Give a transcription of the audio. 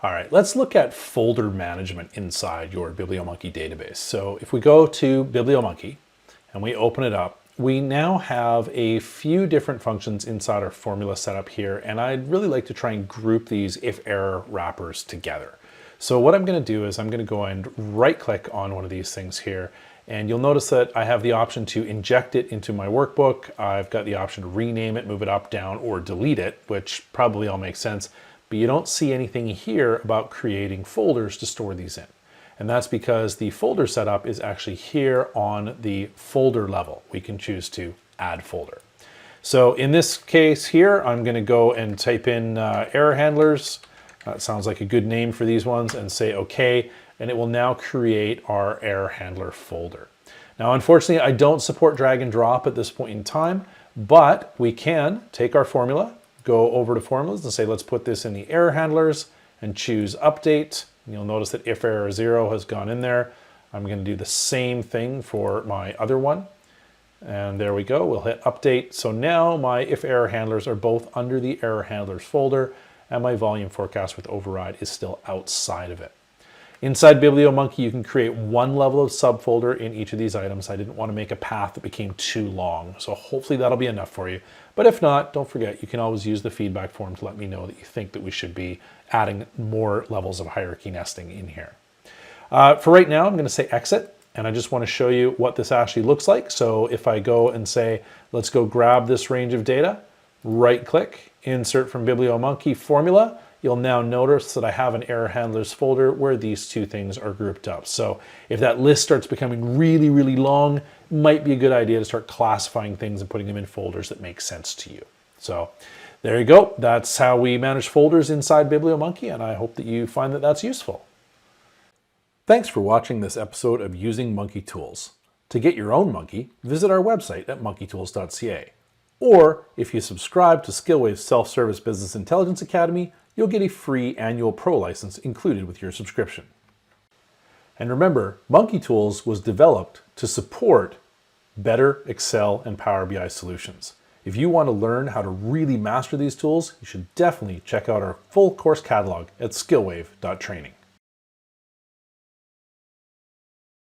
All right, let's look at folder management inside your Biblio Monkey database. So if we go to Biblio Monkey and we open it up, we now have a few different functions inside our formula set up here, and I'd really like to try and group these if error wrappers together. So what I'm going to do is I'm going to go and right click on one of these things here, and you'll notice that I have the option to inject it into my workbook. I've got the option to rename it, move it up, down, or delete it, which probably all makes sense. But you don't see anything here about creating folders to store these in. And that's because the folder setup is actually here on the folder level. We can choose to add folder. So in this case here, I'm going to go and type in error handlers. That sounds like a good name for these ones, and say OK, and it will now create our error handler folder. Now, unfortunately, I don't support drag and drop at this point in time, but we can take our formula, go over to formulas and say, let's put this in the error handlers and choose update. And you'll notice that if error 0 has gone in there. I'm going to do the same thing for my other one. And there we go. We'll hit update. So now my if error handlers are both under the error handlers folder, and my volume forecast with override is still outside of it. Inside Biblio Monkey, you can create one level of subfolder in each of these items. I didn't want to make a path that became too long, so hopefully that'll be enough for you. But if not, don't forget, you can always use the feedback form to let me know that you think that we should be adding more levels of hierarchy nesting in here. For right now, I'm going to say exit, and I just want to show you what this actually looks like. So if I go and say, let's go grab this range of data, right click, insert from Biblio Monkey formula, you'll now notice that I have an error handlers folder where these two things are grouped up. So if that list starts becoming really, really long, it might be a good idea to start classifying things and putting them in folders that make sense to you. So there you go. That's how we manage folders inside Biblio Monkey, and I hope that you find that that's useful. Thanks for watching this episode of Using Monkey Tools. To get your own monkey, visit our website at monkeytools.ca. Or if you subscribe to Skillwave's Self-Service Business Intelligence Academy, you'll get a free annual pro license included with your subscription. And remember, Monkey Tools was developed to support better Excel and Power BI solutions. If you want to learn how to really master these tools, you should definitely check out our full course catalog at skillwave.training.